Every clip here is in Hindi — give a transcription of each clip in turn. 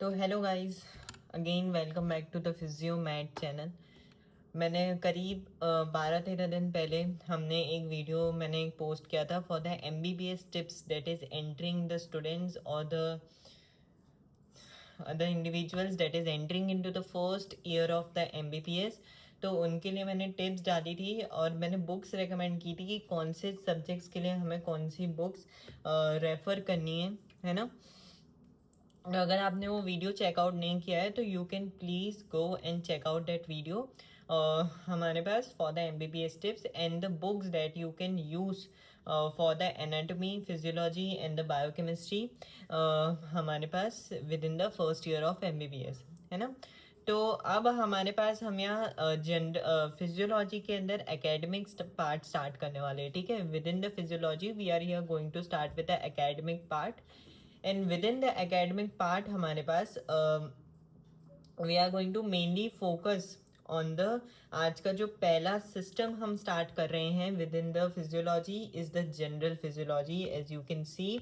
तो hello guys, again welcome back to the physio mat channel. मैंने करीब 12-13 दिन पहले मैंने एक पोस्ट किया था for the MBBS tips that is entering the students और the individuals that is entering into the first year of the MBBS। तो उनके लिए मैंने टिप्स डाली थी और मैंने बुक्स रेकमेंड की थी कि कौन से सब्जेक्ट्स के लिए हमें कौन सी बुक्स रेफ़र करनी है ना। और अगर आपने वो वीडियो चेकआउट नहीं किया है तो you can please go and check out that video हमारे पास for the MBBS tips and the books that you can use for the anatomy physiology and the biochemistry हमारे पास with in the first year of MBBS, है ना। तो अब हमारे पास हम यहाँ फिजियोलॉजी के अंदर एकेडमिक पार्ट स्टार्ट करने वाले हैं, ठीक है। With in the physiology we are here going to start with the academic part and with in the academic part हमारे पास we are going to mainly focus on the आज का जो पहला सिस्टम हम स्टार्ट कर रहे हैं with in the physiology is the general physiology. As you can see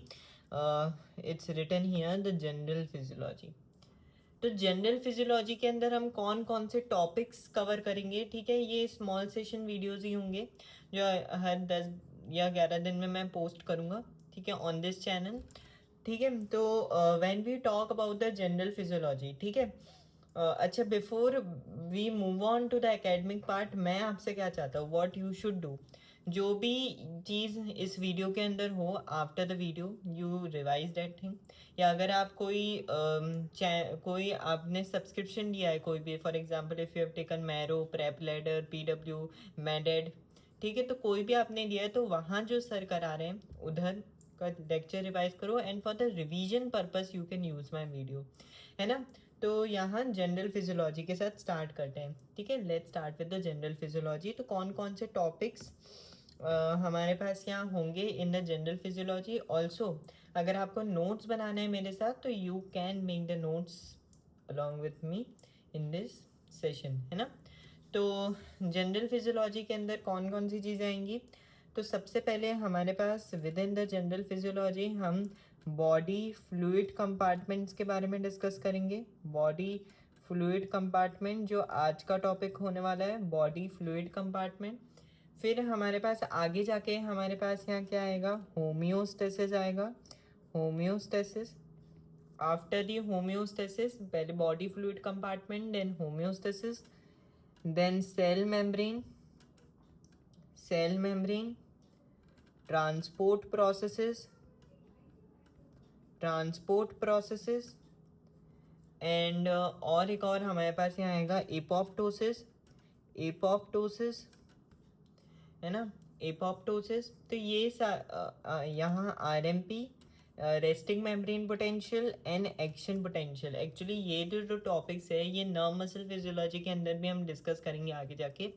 it's written here the general physiology. तो जनरल फिजियोलॉजी के अंदर हम कौन कौन से टॉपिक्स कवर करेंगे, ठीक है। ये स्मॉल सेशन वीडियोज ही होंगे जो हर 10 या 11 दिन में मैं पोस्ट करूँगा, ठीक है, ऑन दिस चैनल, ठीक है। तो when we talk about the general physiology, ठीक है। अच्छा, before we move on to the academic part, मैं आपसे क्या चाहता हूँ, व्हाट यू शुड डू, जो भी चीज़ इस वीडियो के अंदर हो, after the video you revise that thing. या अगर आप कोई आपने सब्सक्रिप्शन लिया है कोई भी, for example if you have taken marrow, prep ladder, PW, मैडेड, ठीक है, तो कोई भी आपने लिया है तो वहाँ जो सर करा रहे हैं उधर का लेक्चर रिवाइज करो and for the revision purpose you can use my video, है ना। तो यहाँ जनरल फिजियोलॉजी के साथ स्टार्ट करते हैं, ठीक है। Let's start with the general physiology. तो कौन कौन से टॉपिक्स हमारे पास यहाँ होंगे इन द जनरल फिजियोलॉजी। ऑल्सो अगर आपको नोट्स बनाना है मेरे साथ तो you can make the notes along with me in this session, है ना। तो जनरल फिजियोलॉजी के अंदर कौन कौन सी चीज़ें आएंगी। तो सबसे पहले हमारे पास with in the general physiology हम बॉडी फ्लूइड कंपार्टमेंट्स के बारे में डिस्कस करेंगे। बॉडी फ्लूइड कंपार्टमेंट जो आज का टॉपिक होने वाला है, बॉडी फ्लूइड कंपार्टमेंट। फिर हमारे पास आगे जाके हमारे पास यहाँ क्या आएगा, होम्योस्टेसिस आएगा। होम्योस्टेसिस, आफ्टर दी होम्योस्टेसिस पहले body fluid compartment, then homeostasis, then cell membrane, cell membrane, transport processes, transport processes and और एक और हमारे पास यहाँ आएगा एपोप्टोसिस, एपोप्टोसिस, है ना, एपोप्टोसिस। तो ये यहाँ RMP, resting membrane potential and action potential. Actually ये जो टॉपिक्स है ये नर्व मसल फिजियोलॉजी के अंदर भी हम डिस्कस करेंगे आगे जाके,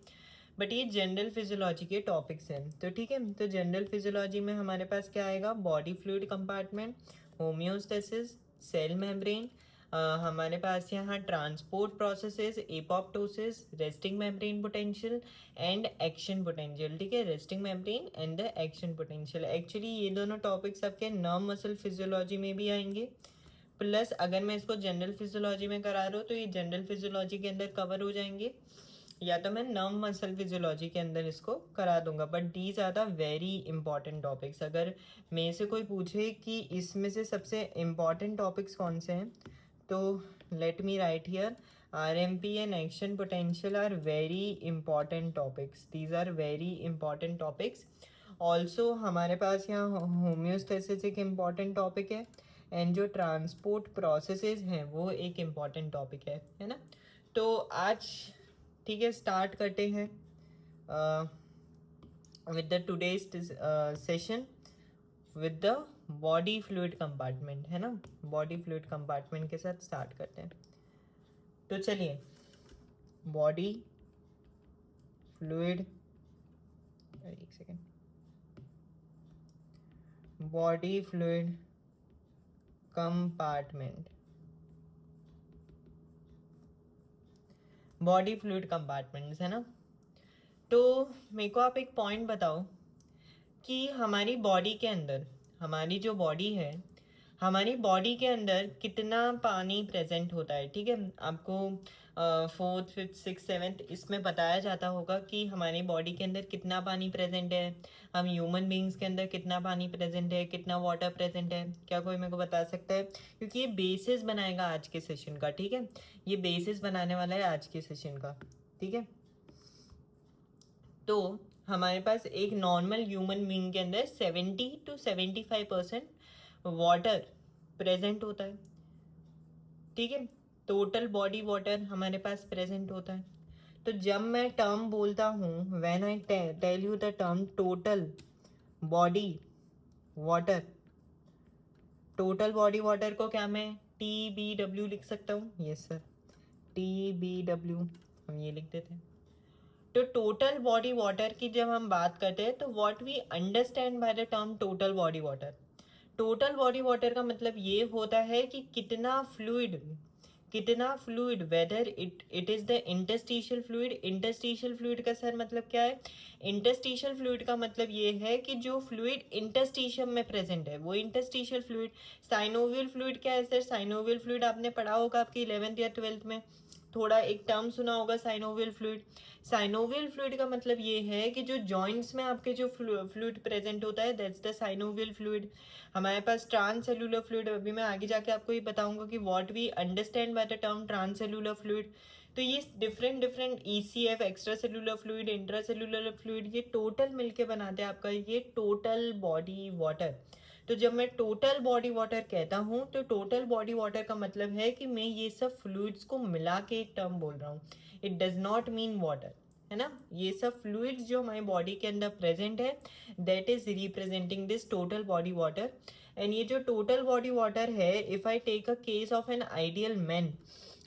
बट ये जनरल फिजियोलॉजी के टॉपिक्स हैं। तो ठीक है, तो जनरल फिजियोलॉजी में हमारे पास क्या आएगा, body fluid compartment, homeostasis, cell membrane, हमारे पास यहाँ transport processes, apoptosis, resting membrane potential and action potential, ठीक है। Resting membrane and the action potential. Actually ये दोनों टॉपिक्स आपके नर्व मसल फिजियोलॉजी में भी आएंगे, प्लस अगर मैं इसको जनरल फिजियोलॉजी में करा रहा हूँ तो ये जनरल फिजियोलॉजी के अंदर कवर हो जाएंगे, या तो मैं नर्व मसल फिजियोलॉजी के अंदर इसको करा दूंगा। But these are the very important topics. अगर मेरे से कोई पूछे कि इसमें से सबसे इम्पॉर्टेंट टॉपिक्स कौन से हैं, तो let me right here, RMP and action potential are very important topics. These are very important topics. Also हमारे पास यहाँ होम्योस्टेसिस एक इम्पॉर्टेंट टॉपिक है एंड जो ट्रांसपोर्ट प्रोसेसेस हैं वो एक इम्पॉर्टेंट टॉपिक है ना। तो आज ठीक है, स्टार्ट करते हैं with the today's session with the body fluid compartment, है ना। बॉडी फ्लूइड कंपार्टमेंट के साथ स्टार्ट करते हैं। तो चलिए, बॉडी फ्लूइड, एक second, body fluid compartment, body fluid compartments, है ना। तो मेरे को आप एक पॉइंट बताओ कि हमारी बॉडी के अंदर, हमारी जो बॉडी है, हमारी बॉडी के अंदर कितना पानी प्रेजेंट होता है, ठीक है। आपको फोर्थ फिफ्थ सिक्स सेवेंथ इसमें बताया जाता होगा कि हमारी बॉडी के अंदर कितना पानी प्रेजेंट है, हम ह्यूमन बींग्स के अंदर कितना पानी प्रेजेंट है, कितना वाटर प्रेजेंट है। क्या कोई मेरे को बता सकता है? क्योंकि ये बेसिस बनाएगा आज के सेशन का, ठीक है। ये बेसिस बनाने वाला है आज के सेशन का, ठीक है। तो हमारे पास एक नॉर्मल ह्यूमन बीइंग के अंदर 70 to 75% वाटर प्रेजेंट होता है, ठीक है। टोटल बॉडी वाटर हमारे पास प्रेजेंट होता है। तो जब मैं टर्म बोलता हूँ, when I tell you the term total body water, total body water को क्या मैं TBW लिख सकता हूँ? यस सर, TBW हम ये लिख देते हैं। तो टोटल बॉडी वाटर की जब हम बात करते हैं तो what we understand by the term total body water, total body water का मतलब ये होता है कि कितना fluid whether it is the interstitial fluid. Interstitial fluid का सर मतलब क्या है? इंटरस्टिशियल फ्लूइड का मतलब ये है कि जो फ्लूइड इंटरस्टिशियम में प्रेजेंट है वो इंटरस्टिशियल फ्लूइड। साइनोवियल फ्लूइड क्या है सर? साइनोवियल फ्लूइड आपने पढ़ा होगा आपकी 11th या 12th में, थोड़ा एक टर्म सुना होगा साइनोवियल फ्लूइड। साइनोवियल फ्लूइड का मतलब ये है कि जो जॉइंट्स में आपके जो फ्लूइड प्रेजेंट होता है दैट्स द साइनोवियल फ्लूइड। हमारे पास ट्रांससेल्युलर फ्लूइड, अभी मैं आगे जाके आपको ये बताऊंगा कि what we understand by the term transcellular fluid. तो ये different ECF, extra cellular fluid, intracellular fluid, ये टोटल मिलके बनाते हैं आपका ये टोटल बॉडी वाटर। तो जब मैं टोटल बॉडी वाटर कहता हूँ तो टोटल बॉडी वाटर का मतलब है कि मैं ये सब फ्लूइड्स को मिला के एक टर्म बोल रहा हूँ। It does not mean water, है ना। ये सब फ्लूइड्स जो हमारी बॉडी के अंदर प्रेजेंट है that is representing this total body water. And ये जो टोटल बॉडी वाटर है, if I take a case of an ideal man,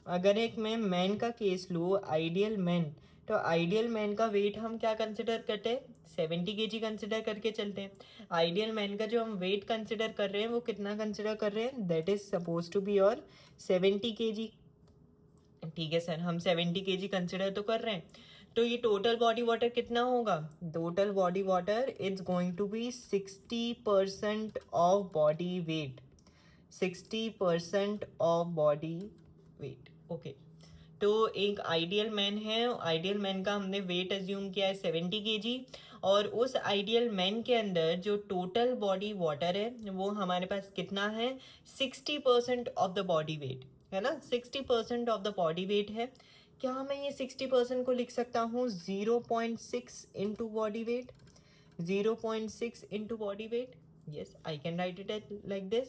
अगर एक मैं मैन का केस लूँ, आइडियल मैन, तो आइडियल मैन का वेट हम क्या कंसिडर करते हैं? 70 kg कंसिडर करके चलते हैं। आइडियल मैन का जो हम वेट कंसिडर कर रहे हैं वो कितना कंसिडर कर रहे हैं? That is suppose to be your 70 kg, ठीक है सर। हम 70 kg कंसिडर तो कर रहे हैं, तो ये टोटल बॉडी वाटर कितना होगा? Total body water is going to be 60% of body weight, 60% of body weight, okay. तो एक आइडियल मैन है, आइडियल मैन का हमने वेट एज्यूम किया है 70 kg, और उस आइडियल मैन के अंदर जो टोटल बॉडी वाटर है वो हमारे पास कितना है? 60% ऑफ द बॉडी वेट, है ना। 60% ऑफ द बॉडी वेट है। क्या मैं ये 60% को लिख सकता हूँ 0.6 into body weight? 0.6 into body weight, yes I can write it like this.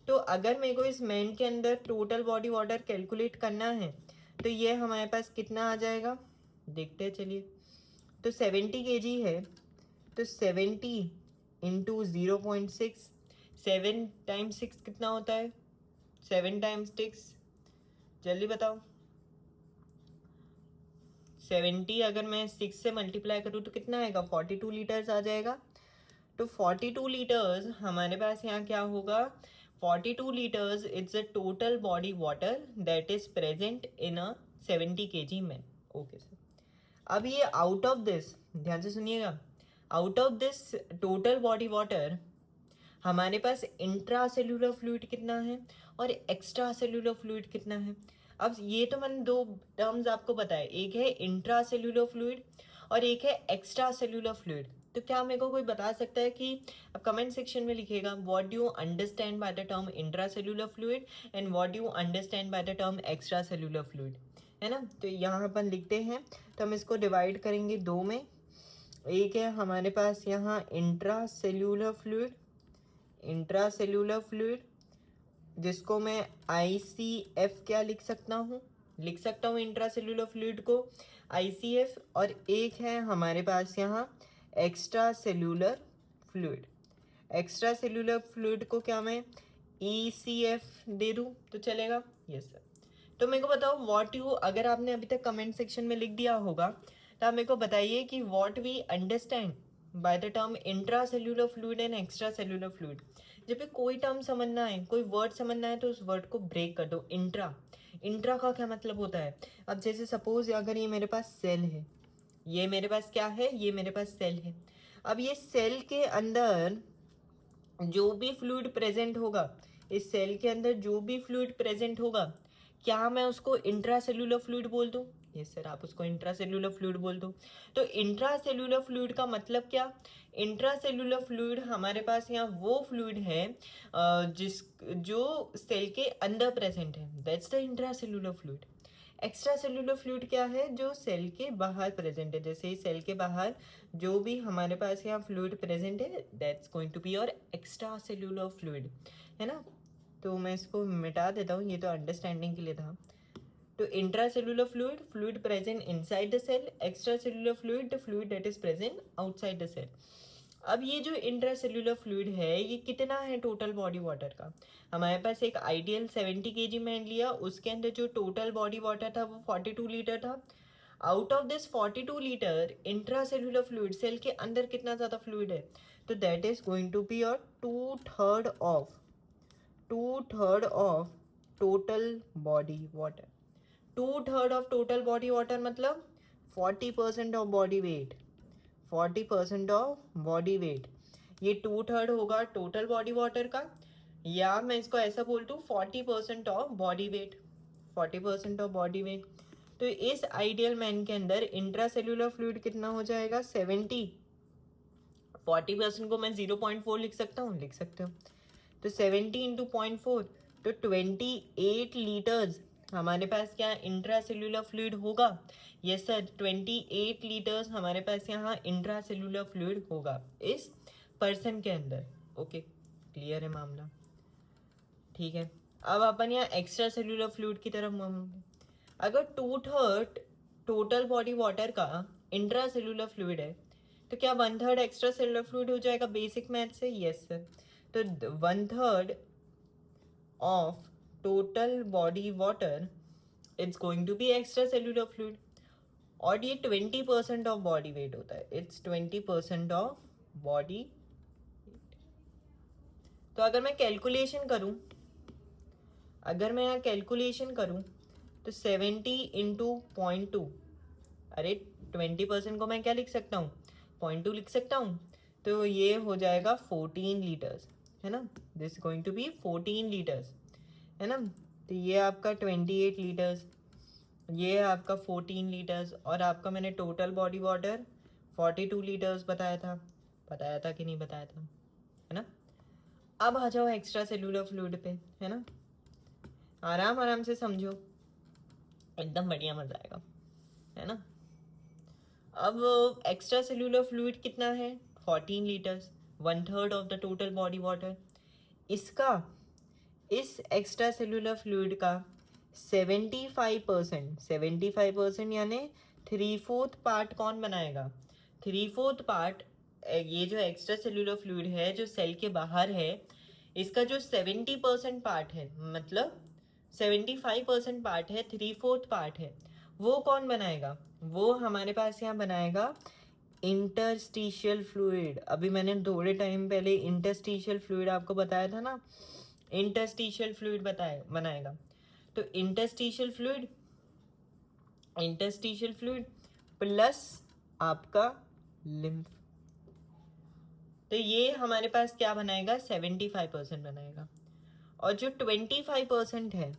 तो अगर मेरे को इस मैन के अंदर टोटल बॉडी वाटर कैलकुलेट करना है तो ये हमारे पास कितना आ जाएगा, देखते हैं चलिए। तो 70 kg है, तो 70 इंटू 0.6, 7 टाइम्स 6 कितना होता है? 7 टाइम्स 6, जल्दी बताओ। 70 अगर मैं 6 से मल्टीप्लाई करूँ तो कितना आएगा? 42 लीटर्स आ जाएगा। तो 42 लीटर्स हमारे पास यहाँ क्या होगा? 42 litres it's a total body water that is present in a 70 kg man, okay sir. अब ये आउट ऑफ दिस, ध्यान से सुनिएगा, out of this total body water हमारे पास इंट्रा सेल्यूलर फ्लूइड कितना है और एक्स्ट्रा सेल्यूलर फ्लूइड कितना है। अब ये तो मैंने दो टर्म्स आपको बताए, एक है इंट्रा सेल्यूलर फ्लूइड और एक है एक्स्ट्रा सेल्यूलर फ्लूइड। तो क्या मेरे को कोई बता सकता है कि, अब कमेंट सेक्शन में लिखिएगा, what do you understand by the term intra cellular fluid and what do you understand by the term extra cellular fluid, है ना। तो यहाँ अपन लिखते हैं, तो हम इसको डिवाइड करेंगे दो में। एक है हमारे पास यहाँ intra cellular fluid, intra cellular fluid जिसको मैं ICF क्या लिख सकता हूँ? लिख सकता हूँ इंट्रा सेल्यूलर फ्लूइड को ICF। और एक है हमारे पास यहाँ extra cellular fluid, extra cellular fluid को क्या मैं ECF दे दूँ तो चलेगा? Yes sir. तो मेरे को बताओ व्हाट यू, अगर आपने अभी तक कमेंट सेक्शन में लिख दिया होगा तो आप मेरे को बताइए कि what we understand by the term intra cellular fluid and extra cellular fluid. जब भी कोई टर्म समझना है, कोई वर्ड समझना है तो उस वर्ड को ब्रेक कर दो। इंट्रा, इंट्रा का क्या मतलब होता है? अब जैसे सपोज अगर ये मेरे पास सेल है, ये मेरे पास क्या है? ये मेरे पास सेल है। अब ये सेल के अंदर जो भी फ्लूइड प्रेजेंट होगा इस सेल के अंदर जो भी फ्लूइड प्रेजेंट होगा, क्या मैं उसको इंट्रासेल्यूलर फ्लूइड बोल दूं? यस सर, आप उसको इंट्रासेल्यूलर फ्लूइड बोल दो। तो इंट्रासेल्यूलर फ्लूइड का मतलब क्या? इंट्रासेल्यूलर फ्लूइड हमारे पास यहाँ वो फ्लूइड है जिस जो सेल के अंदर प्रेजेंट है, that's the intracellular fluid. Extra cellular fluid क्या है? जो सेल के बाहर प्रेजेंट है। जैसे ही सेल के बाहर जो भी हमारे पास यहाँ फ्लूइड प्रेजेंट है, that's going to be your extra cellular fluid, है ना। तो मैं इसको मिटा देता हूँ, ये तो अंडरस्टैंडिंग के लिए था। तो intracellular fluid, fluid present inside the cell. Extra cellular fluid, the fluid that is present outside the cell. अब ये जो इंट्रासेल्युलर फ्लूइड है, ये कितना है टोटल बॉडी वाटर का? हमारे पास एक आइडियल 70 kg मैन लिया, उसके अंदर जो टोटल बॉडी वाटर था वो 42 लीटर था। Out of this 42 litre intracellular fluid, cell के अंदर कितना ज़्यादा फ्लूइड है? तो that is going to be your 2/3 of total body water. 2/3 of total body water मतलब 40% of body weight. 40% of body weight, ये 2/3 होगा टोटल बॉडी वाटर का, या मैं इसको ऐसा बोल दूँ 40% of body weight. 40% of body wait. तो इस आइडियल मैन के अंदर इंट्रासेल्यूलर फ्लूइड कितना हो जाएगा? 70। 40% को मैं 0.4 लिख सकता हूँ, लिख सकते हो। तो 70 इंटू 0.4, तो 28 लीटर्स हमारे पास क्या इंट्रासेल्यूलर फ्लूइड होगा? यस सर, 28 लीटर्स हमारे पास यहाँ इंट्रासेल्यूलर फ्लूइड होगा इस पर्सन के अंदर। ओके, क्लियर है मामला? ठीक है, अब अपन यहाँ एक्स्ट्रा सेल्यूलर फ्लूइड की तरफ मामले। अगर 2/3 टोटल बॉडी वाटर का इंट्रासेल्यूलर फ्लूइड है, तो क्या 1/3 एक्स्ट्रा सेल्यूलर फ्लूइड हो जाएगा बेसिक मैथ से? Yes sir. तो 1/3 of total body water it's going to be extra cellular fluid, और ये 20% ऑफ बॉडी वेट होता है। It's 20% of body. तो अगर मैं कैलकुलेशन करूं, अगर मैं यहाँ कैलकुलेशन करूं, तो 70 इंटू 0.2, अरे 20% को मैं क्या लिख सकता हूँ? 0.2 लिख सकता हूँ। तो ये हो जाएगा 14 लीटर्स, है ना। This going to be 14 litres, है ना। तो ये आपका 28 लीटर्स, ये आपका 14 लीटर्स, और आपका मैंने टोटल बॉडी वाटर 42 लीटर्स बताया था कि नहीं बताया था, है ना। अब आ जाओ एक्स्ट्रा सेल्यूलर फ्लूइड पे, है ना। आराम आराम से समझो, एकदम बढ़िया मजा आएगा, है ना। अब एक्स्ट्रा सेल्यूलर फ्लूइड कितना है? 14 litres, 1/3 of the total body water. इसका, इस एक्स्ट्रा सेल्यूलर फ्लूइड का 75% यानी 3/4 पार्ट कौन बनाएगा? 3/4 पार्ट, ये जो एक्स्ट्रा सेल्यूलर फ्लूइड है जो सेल के बाहर है, इसका जो 70% पार्ट है, मतलब 75% पार्ट है, 3/4 पार्ट है, वो कौन बनाएगा? वो हमारे पास यहाँ बनाएगा इंटरस्टिशियल फ्लूइड। अभी मैंने थोड़े टाइम पहले इंटरस्टिशियल फ्लूइड आपको बताया था ना, इंटरस्टिशियल फ्लूइड बनाएगा। तो इंटरस्टिशियल फ्लूइड प्लस आपका लिम्फ, तो ये हमारे पास क्या बनाएगा? 75% बनाएगा। और जो 25% है,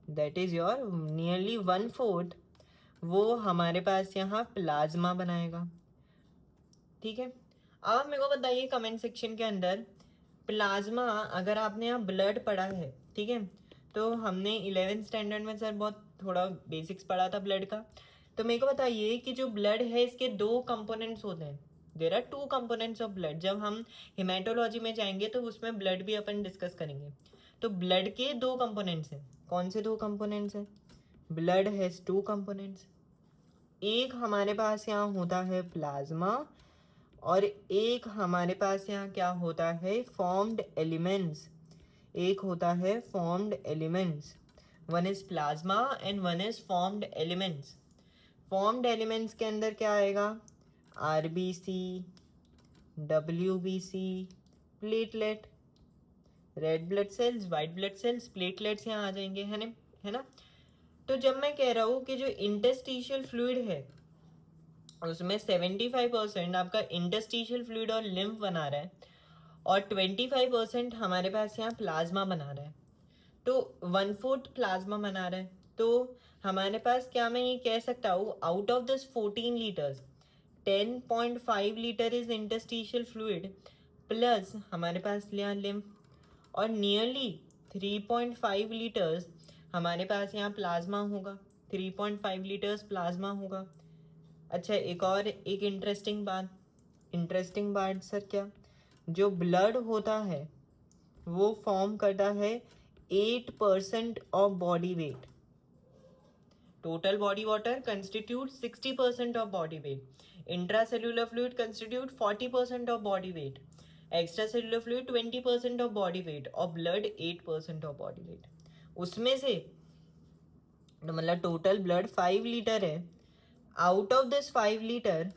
दैट इज योर नियरली 1/4, वो हमारे पास यहाँ प्लाज्मा बनाएगा। ठीक है, अब मेरे को बताइए कमेंट सेक्शन के अंदर, प्लाज्मा, अगर आपने यहाँ ब्लड पढ़ा है, ठीक है, तो हमने 11th स्टैंडर्ड में सर बहुत थोड़ा बेसिक्स पढ़ा था ब्लड का। तो मेरे को बताइए कि जो ब्लड है इसके 2 कंपोनेंट्स होते हैं। There are 2 components of blood. जब हम हिमेटोलॉजी में जाएंगे तो उसमें ब्लड भी अपन डिस्कस करेंगे। तो ब्लड के 2 कंपोनेंट्स हैं। कौन से 2 कंपोनेंट्स हैं? Blood has 2 components. एक हमारे पास यहाँ होता है प्लाज्मा, और एक हमारे पास यहाँ क्या होता है? Formed elements. एक होता है formed elements, one is plasma and one is formed elements. Formed elements के अंदर क्या आएगा? RBC, WBC, platelet, red blood cells, white blood cells, platelets यहाँ आ जाएंगे, है ना। तो जब मैं कह रहा हूँ कि जो इंटरस्टिशियल फ्लूइड है उसमें 75% आपका इंटरस्टिशियल फ्लूइड और लिम्फ बना रहा है, और 25% हमारे पास यहाँ प्लाज्मा बना रहा है, तो 1/4 प्लाज्मा बना रहा है। तो हमारे पास क्या मैं ये कह सकता हूँ, out of this 14 litres 10.5 litre is interstitial fluid plus हमारे पास यहाँ लिम्फ, और नियरली 3.5 लीटर्स हमारे पास यहाँ प्लाज्मा होगा, 3.5 लीटर्स प्लाज्मा होगा। अच्छा, एक इंटरेस्टिंग बात सर, क्या जो ब्लड होता है वो फॉर्म करता है 8% of body wait. Total body water constitute 60% of body wait, intracellular fluid constitute 40% of body wait, extra cellular fluid 20% of body wait, और ब्लड 8% ऑफ बॉडी वेट। उसमें से तो मतलब टोटल ब्लड 5 लीटर है, out of this 5 litre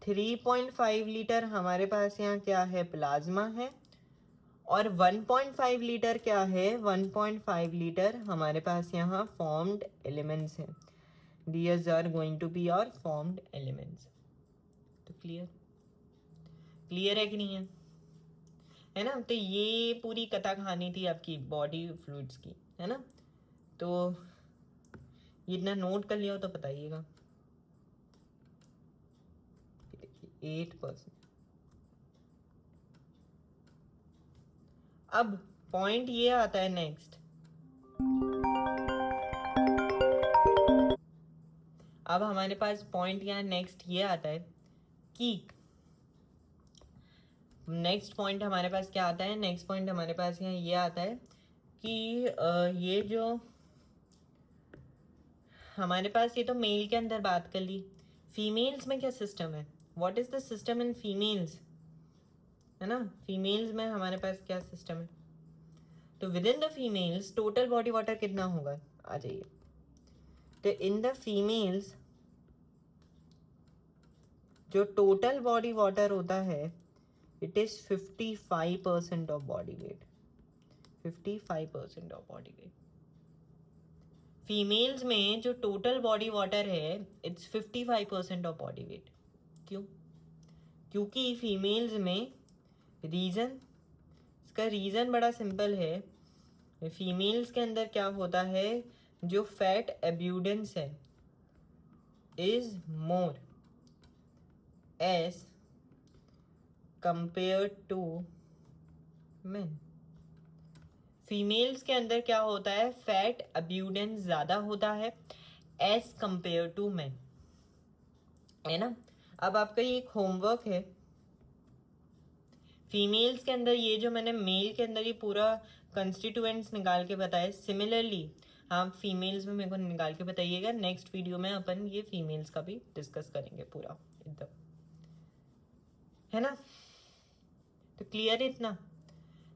3.5 litre हमारे पास यहाँ क्या है, प्लाज्मा है, और 1.5 लीटर क्या है, 1.5 लीटर हमारे पास यहाँ फॉर्म्ड एलिमेंट्स हैं। These are going to be your formed elements। तो क्लियर है कि नहीं है ना? तो ये पूरी कथा कहानी थी आपकी बॉडी फ्लूइड्स की, है ना? तो ये इतना नोट कर लिया हो तो बताइएगा। 8%। अब पॉइंट ये आता है नेक्स्ट, अब हमारे पास पॉइंट यहाँ नेक्स्ट ये आता है कि नेक्स्ट पॉइंट हमारे पास क्या आता है, नेक्स्ट पॉइंट हमारे पास यहाँ ये आता है कि ये जो हमारे पास, ये तो मेल के अंदर बात कर ली, फीमेल्स में क्या सिस्टम है, what is the system in females, है ना? फीमेल्स में हमारे पास क्या सिस्टम है? तो with in the females total body water कितना होगा, आ जाइए। तो इन द फीमेल्स जो टोटल बॉडी वाटर होता है it is 55% of body wait, 55% of body wait. Females में जो टोटल बॉडी वाटर है इट्स 55% ऑफ बॉडी वेट। क्यों? क्योंकि फीमेल्स में रीज़न, इसका रीज़न बड़ा सिंपल है। फीमेल्स के अंदर क्या होता है, जो फैट एब्यूडेंस है is more as compare to men. Females के अंदर क्या होता है, फैट अब्यूडेंस ज़्यादा होता है एज कंपेयर टू मेन, है ना? अब आपका ये एक होमवर्क है, फीमेल्स के अंदर ये जो मैंने मेल के अंदर ये पूरा कंस्टिट्यूएंट्स निकाल के बताया, सिमिलरली आप फीमेल्स में मेरे को निकाल के बताइएगा। नेक्स्ट वीडियो में अपन ये फीमेल्स का भी डिस्कस करेंगे पूरा एकदम, है ना? तो क्लियर है इतना?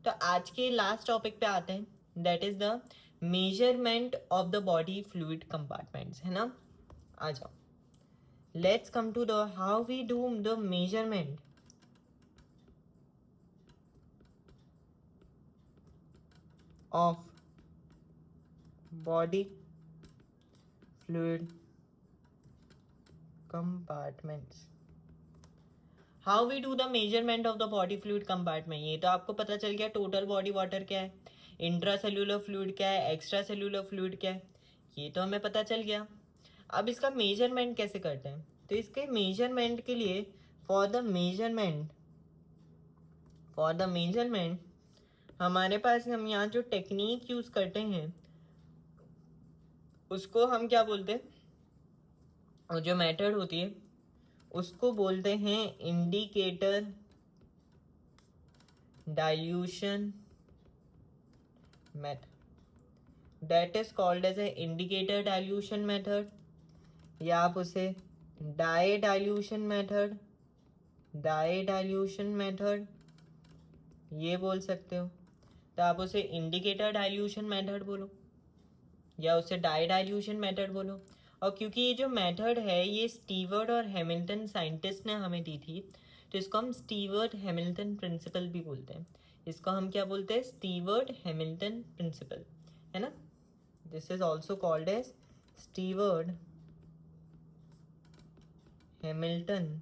तो आज के लास्ट टॉपिक पे आते हैं, that is the measurement of the body fluid compartments, है ना? आ जाओ, let's come to the how we do the measurement of body fluid compartments। How we do the measurement of the body fluid compartment, ये तो आपको पता चल गया, टोटल बॉडी वाटर क्या है, इंट्रा सेल्यूलर फ्लूइड क्या है, एक्स्ट्रा सेल्यूलर फ्लूइड क्या है, ये तो हमें पता चल गया। अब इसका मेजरमेंट कैसे करते हैं, तो इसके मेजरमेंट के लिए फॉर द मेजरमेंट हमारे पास हम यहाँ जो टेक्निक यूज करते हैं उसको हम क्या बोलते हैं, और जो मेथड होती है उसको बोलते हैं indicator dilution method. That is called as a indicator dilution method, या आप उसे डाई डाइल्यूशन मेथड ये बोल सकते हो। तो आप उसे इंडिकेटर डाइल्यूशन मेथड बोलो या उसे डाई डाइल्यूशन मेथड बोलो। और क्योंकि ये जो मेथड है ये स्टीवर्ट और हैमिल्टन साइंटिस्ट ने हमें दी थी, तो इसको हम स्टीवर्ट हैमिल्टन प्रिंसिपल भी बोलते हैं। इसको हम क्या बोलते हैं, स्टीवर्ट हैमिल्टन प्रिंसिपल, है ना? This is also called as Stewart Hamilton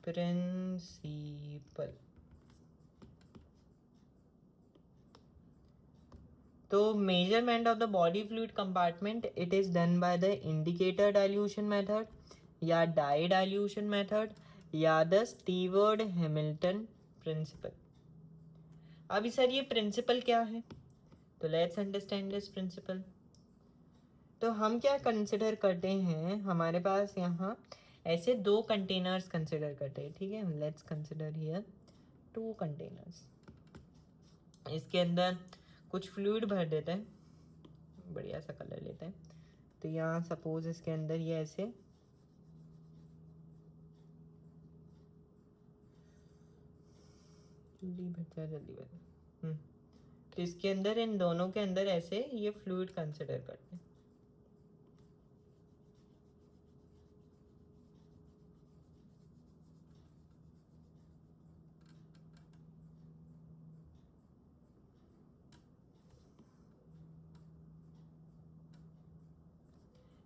principle. तो measurement of the body fluid compartment it is done by the indicator dilution method या डाई डाइल्यूशन मेथड या द स्टीवर्ड हैमिल्टन प्रिंसिपल। अभी सर ये प्रिंसिपल क्या है, तो लेट्स अंडरस्टैंड दिस प्रिंसिपल। तो हम क्या कंसिडर करते हैं, हमारे पास यहाँ ऐसे दो कंटेनर्स कंसिडर करते हैं, ठीक है। Let's consider here 2 containers. इसके अंदर कुछ फ्लूइड भर देते हैं, बढ़िया सा कलर लेते हैं। तो यहाँ सपोज इसके अंदर ये ऐसे जल्दी बचा। तो इसके अंदर इन दोनों के अंदर ऐसे ये फ्लूइड कंसिडर करते हैं।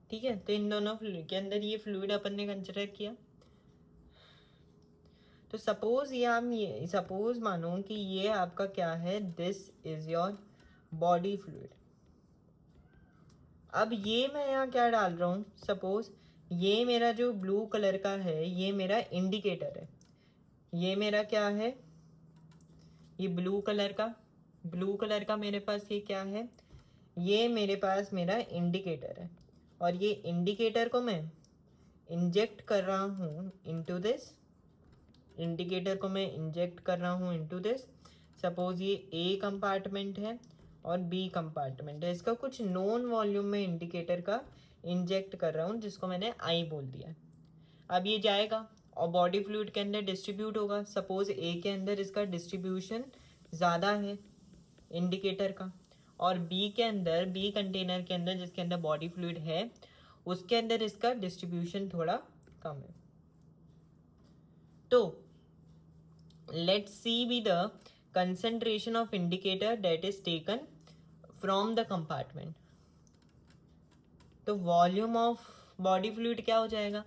ठीक है, तो इन दोनों के अंदर ये फ्लूइड अपन ने कंसिडर किया। तो सपोज मानो कि ये आपका क्या है, this is your body fluid. अब ये मैं यहाँ क्या डाल रहा हूँ, सपोज ये मेरा जो ब्लू कलर का है ये मेरा इंडिकेटर है। ये मेरा क्या है, ये ब्लू कलर का मेरे पास ये क्या है, ये मेरे पास मेरा इंडिकेटर है। और ये इंडिकेटर को मैं इंजेक्ट कर रहा हूँ इनटू दिस, सपोज ये ए कंपार्टमेंट है और बी कंपार्टमेंट है। इसका कुछ नॉन वॉल्यूम में इंडिकेटर का इंजेक्ट कर रहा हूँ जिसको मैंने आई बोल दिया। अब ये जाएगा और बॉडी फ्लूइड के अंदर डिस्ट्रीब्यूट होगा। सपोज ए के अंदर इसका डिस्ट्रीब्यूशन ज़्यादा है इंडिकेटर का, और बी कंटेनर के अंदर जिसके अंदर बॉडी फ्लूइड है उसके अंदर इसका डिस्ट्रीब्यूशन थोड़ा कम है। तो let's see be the concentration of indicator that is taken from the compartment। तो वॉल्यूम ऑफ बॉडी फ्लूइड क्या हो जाएगा,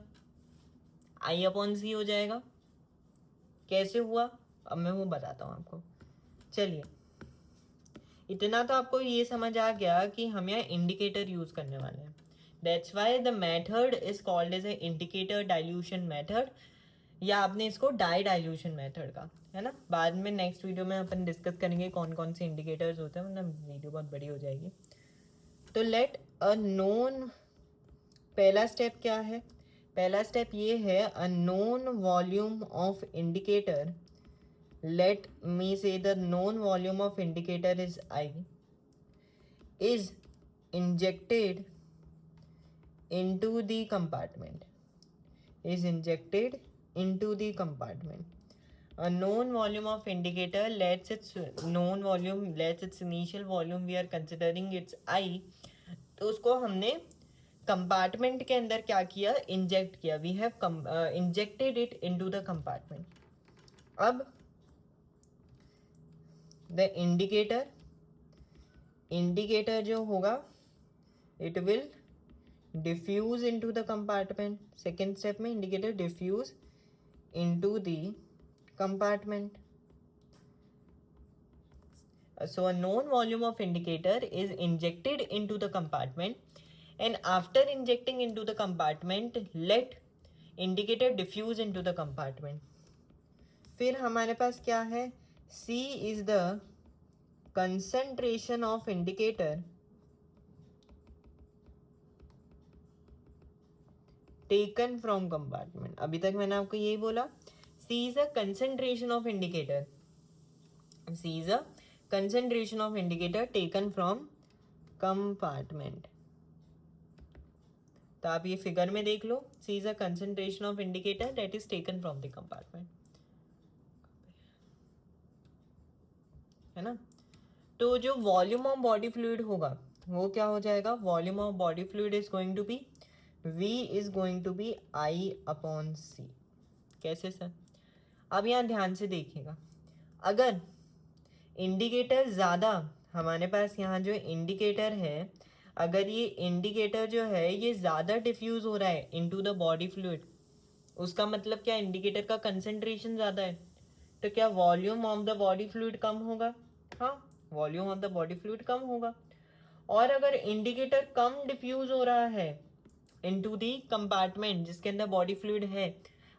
I/C हो जाएगा। कैसे हुआ अब मैं वो बताता हूँ आपको। चलिए, इतना तो आपको ये समझ आ गया कि हम यहाँ इंडिकेटर यूज करने वाले हैं। That's why the method is called as a indicator dilution method, या आपने इसको डाई डाइल्यूशन मेथड का, है ना। बाद में नेक्स्ट वीडियो में अपन डिस्कस करेंगे कौन कौन से इंडिकेटर्स होते हैं, मतलब वीडियो बहुत बड़ी हो जाएगी। तो लेट अ नोन, पहला स्टेप क्या है, पहला स्टेप ये है a known volume of indicator. Let me say the known volume of indicator is I, is injected into the compartment, a known volume of indicator lets its initial volume we are considering it's I। तो उसको हमने कंपार्टमेंट के अंदर क्या किया, इंजेक्ट किया। We have injected it into the compartment. अब द इंडिकेटर जो होगा it will diffuse into the compartment. Second step में indicator diffuse into the compartment. So a known volume of indicator is injected into the compartment, and after injecting into the compartment let indicator diffuse into the compartment। फिर हमारे पास क्या है, C is the concentration of indicator taken from compartment। अभी तक मैंने आपको यही बोला, C is a concentration of indicator, C is a concentration of indicator taken from compartment। तो आप ये फिगर में देख लो, C is a concentration of indicator that is taken from the compartment, है ना। तो जो वॉल्यूम ऑफ बॉडी फ्लूइड होगा वो क्या हो जाएगा, volume of body fluid is going to be V is going to be I/C। कैसे सर, अब यहाँ ध्यान से देखिएगा, अगर इंडिकेटर ज़्यादा, हमारे पास यहाँ जो इंडिकेटर है, अगर ये इंडिकेटर जो है ये ज़्यादा डिफ्यूज़ हो रहा है इनटू द बॉडी फ्लूइड, उसका मतलब क्या, इंडिकेटर का कंसेंट्रेशन ज़्यादा है, तो क्या volume of the body fluid कम होगा? हाँ, volume of the body fluid कम होगा। और अगर इंडिकेटर कम डिफ्यूज हो रहा है इनटू दी कंपार्टमेंट जिसके अंदर बॉडी फ्लूइड है,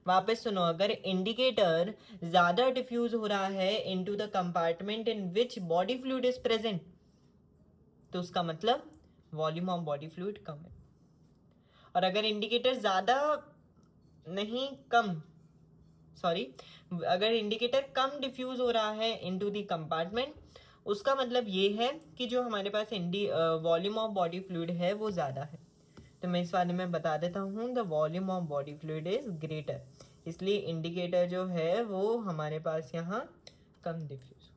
वापस सुनो, अगर इंडिकेटर ज्यादा डिफ्यूज हो रहा है into the compartment in which body fluid is present, तो उसका मतलब वॉल्यूम ऑफ बॉडी फ्लूइड कम है। और अगर इंडिकेटर ज्यादा नहीं, कम, सॉरी, अगर इंडिकेटर कम डिफ्यूज हो रहा है इनटू द कंपार्टमेंट, उसका मतलब ये है कि जो हमारे पास वॉल्यूम ऑफ बॉडी फ्लूइड है वो ज़्यादा है। तो मैं इस वाले में बता देता हूँ, the volume of body fluid is greater, इसलिए इंडिकेटर जो है वो हमारे पास यहाँ कम डिफ्यूज।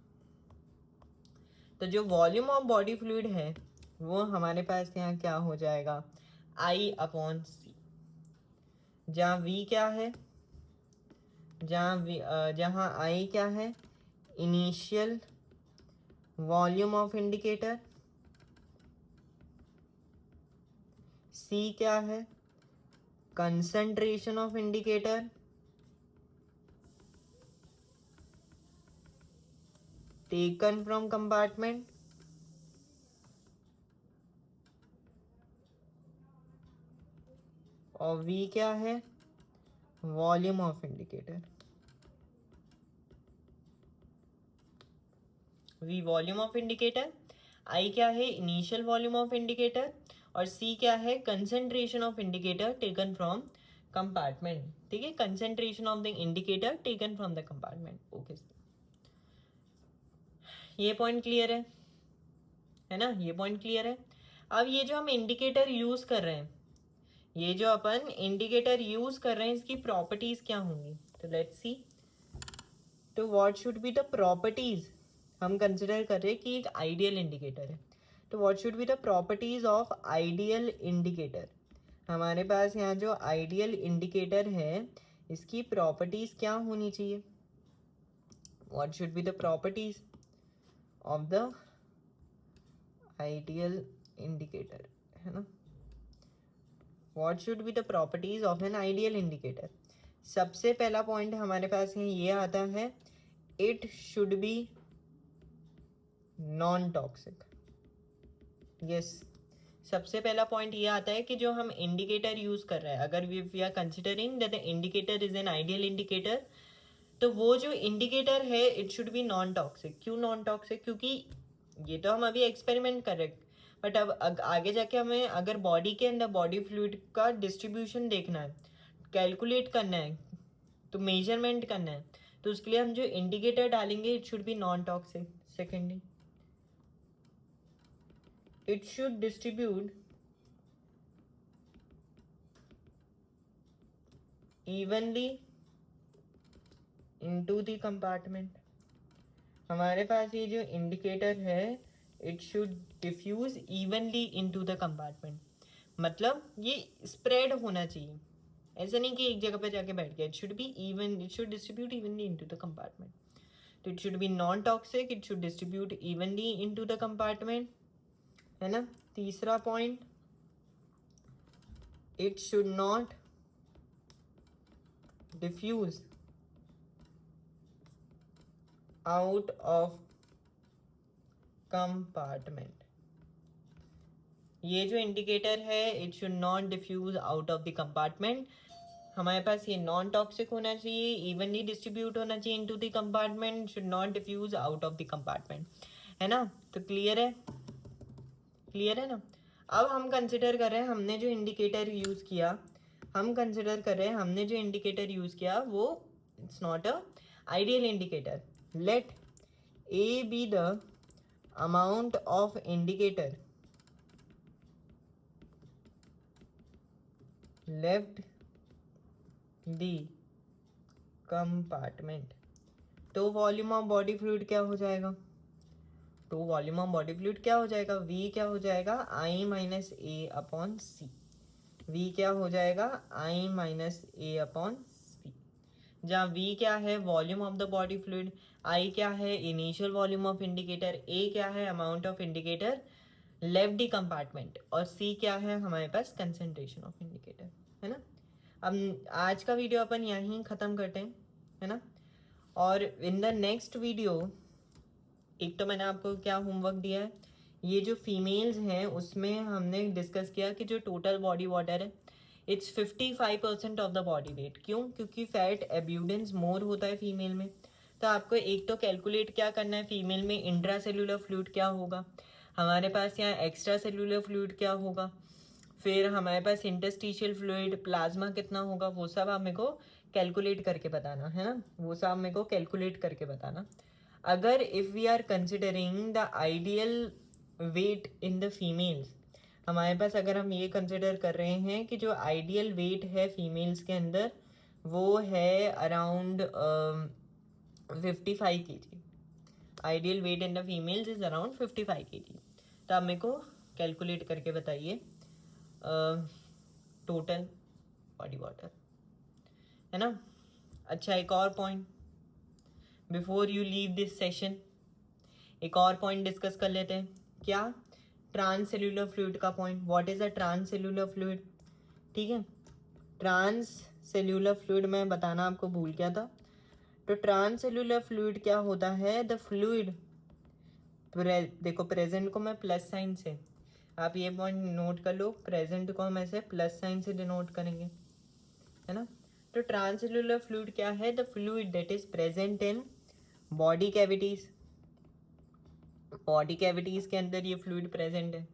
तो जो वॉल्यूम ऑफ बॉडी फ्लूइड है वो हमारे पास यहाँ क्या हो जाएगा, I/C, जहाँ V क्या है, जहाँ I क्या है, initial volume of indicator, C क्या है, concentration of indicator, taken from compartment, और V क्या है, volume of indicator. V volume of indicator, I क्या है, इनिशियल वॉल्यूम ऑफ इंडिकेटर, और C क्या है, concentration of indicator taken from compartment. ठीक है, concentration of the indicator taken from the compartment. Okay, ये पॉइंट क्लियर है ना, ये पॉइंट क्लियर है। अब ये जो हम इंडिकेटर यूज कर रहे हैं, ये जो अपन इंडिकेटर यूज कर रहे हैं, इसकी प्रॉपर्टीज क्या होंगी, तो लेट्स सी। तो what should be the properties, हम कंसिडर कर रहे हैं कि एक आइडियल इंडिकेटर है, तो what should be the properties of ideal indicator. हमारे पास यहाँ जो आइडियल इंडिकेटर है इसकी प्रॉपर्टीज क्या होनी चाहिए, what should be the properties of the ideal indicator, है ना। What should be the properties of an ideal indicator. सबसे पहला पॉइंट हमारे पास ये आता है, it should be non toxic. Yes, सबसे पहला पॉइंट ये आता है कि जो हम इंडिकेटर यूज कर रहे हैं, अगर we are considering that the indicator is an ideal indicator, तो वो जो इंडिकेटर है it should be non toxic. क्यों नॉन टॉक्सिक, क्योंकि ये तो हम अभी एक्सपेरिमेंट कर रहे हैं, बट अब आगे जाके हमें अगर बॉडी के अंदर बॉडी फ्लूइड का डिस्ट्रीब्यूशन देखना है, कैलकुलेट करना है, तो मेजरमेंट करना है, तो उसके लिए हम जो इंडिकेटर डालेंगे it should be non toxic. Secondly, it should distribute evenly into the compartment। हमारे पास ये जो इंडिकेटर है it should diffuse evenly into the compartment, मतलब ये स्प्रेड होना चाहिए, ऐसा नहीं कि एक जगह पे जाके बैठ गया। it should be even, it should distribute evenly into the compartment, तो it should be non toxic, it should distribute evenly into the compartment, है ना। तीसरा point, it should not diffuse out of compartment. ये जो इंडिकेटर है it should not diffuse out of the compartment. हमारे पास ये नॉन टॉक्सिक होना चाहिए, इवनली डिस्ट्रीब्यूट होना चाहिए into the compartment, should not diffuse out of the compartment, है ना। तो क्लियर है, क्लियर है ना। अब हम कंसिडर कर रहे हैं, हमने जो इंडिकेटर यूज किया, हम कंसिडर कर रहे हैं हमने जो इंडिकेटर यूज किया वो it's not a ideal indicator. Let a be the amount of indicator left the compartment, तो वॉल्यूम ऑफ बॉडी फ्लूइड क्या हो जाएगा, तो वॉल्यूम ऑफ बॉडी फ्लूइड क्या हो जाएगा, V क्या हो जाएगा, I-A/C। V क्या हो जाएगा, I-A/C, जहाँ V क्या है, volume of the body fluid, I क्या है, initial volume of indicator, A क्या है, amount of indicator left the compartment, और C क्या है हमारे पास, कंसेंट्रेशन ऑफ इंडिकेटर, है ना। अब आज का वीडियो अपन यहीं ख़त्म करते हैं, है ना। और इन द नेक्स्ट वीडियो, एक तो मैंने आपको क्या होमवर्क दिया है, ये जो फीमेल्स हैं उसमें हमने डिस्कस किया कि जो टोटल बॉडी वाटर है it's 55% of the body weight. क्यों? क्योंकि फैट एब्यूडेंस मोर होता है फीमेल में। तो आपको एक तो कैलकुलेट क्या करना है, फीमेल में इंट्रा सेल्यूलर फ्लूइड क्या होगा, हमारे पास यहाँ एक्स्ट्रा सेल्यूलर फ्लूइड क्या होगा, फिर हमारे पास इंटरस्टिशियल फ्लूइड प्लाज्मा कितना होगा, वो सब आप मेरे को कैलकुलेट करके बताना, है ना। वो सब मेरे को कैलकुलेट करके बताना। अगर if we are considering the ideal weight in the females, हमारे पास अगर हम ये कंसिडर कर रहे हैं कि जो आइडियल वेट है फीमेल्स के अंदर वो है around 55 kg। Ideal weight in the females is around 55 kg। तो आप मेरे को कैलकुलेट करके बताइए टोटल बॉडी वाटर, है ना। अच्छा, एक और point before you leave this session, एक और पॉइंट डिस्कस कर लेते हैं। क्या? ट्रांस सेल्यूलर फ्लूइड का point. What is a transcellular fluid? ठीक है, ट्रांस सेल्यूलर फ्लूइड मैं बताना आपको भूल गया था। तो ट्रांस सेल्यूलर फ्लूइड क्या होता है? द फ्लूइड, देखो प्रेजेंट को मैं प्लस साइन से, आप ये पॉइंट नोट कर लो, प्रेजेंट को हम ऐसे प्लस साइन से डिनोट करेंगे, है ना। तो ट्रांससेल्युलर फ्लूइड क्या है? The fluid that is present in body cavities. Body cavities के अंदर ये फ्लूइड प्रेजेंट है।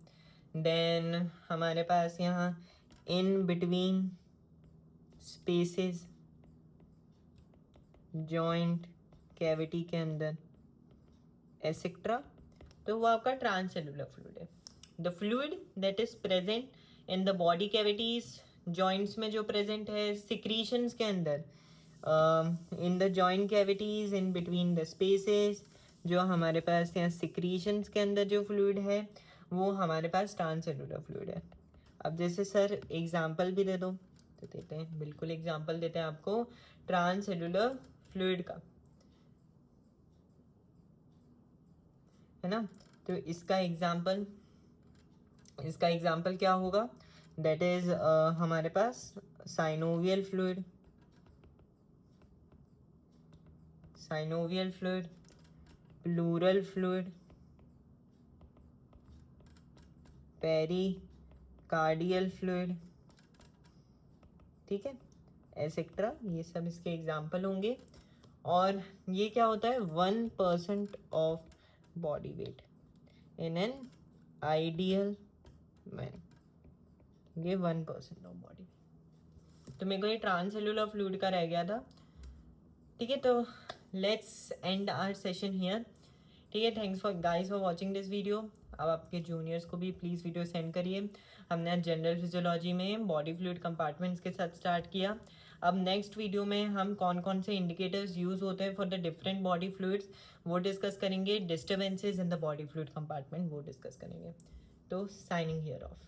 देन हमारे पास यहाँ in between spaces, joint cavity के अंदर एसेक्ट्रा, तो वो आपका ट्रांससेल्युलर फ्लूइड है। The fluid that is present in the body cavities, joints में जो प्रेजेंट है, सिक्रीशंस के अंदर, in the joint cavities, in between the spaces, जो हमारे पास यहाँ सिक्रीशंस के अंदर जो फ्लूइड है वो हमारे पास ट्रांससेल्युलर फ्लूइड है। अब जैसे सर एग्जाम्पल भी दे दो, तो देते हैं, बिल्कुल एग्जाम्पल देते हैं आपको ट्रांससेल्युलर फ्लूइड का, है ना। तो इसका एग्जाम्पल क्या होगा? दैट इज हमारे पास synovial fluid, pleural fluid, pericardial fluid, ठीक है, एसेक्ट्रा, ये सब इसके एग्जाम्पल होंगे। और ये क्या होता है? 1% of body wait in an ideal man, ये 1% ऑफ बॉडी। तो मेरे को ये ट्रांससेल्युलर फ्लूइड का रह गया था, ठीक है। तो let's end our session here, ठीक है। Thanks for guys for watching this video. अब आपके जूनियर्स को भी प्लीज़ वीडियो सेंड करिए। हमने आज जनरल फिजियोलॉजी में बॉडी फ्लूइड कंपार्टमेंट्स के साथ स्टार्ट किया। अब नेक्स्ट वीडियो में हम कौन कौन से इंडिकेटर्स यूज़ होते हैं for the different body fluids वो डिस्कस करेंगे। Disturbances in the body fluid compartment वो डिस्कस करेंगे। तो साइनिंग हियर ऑफ।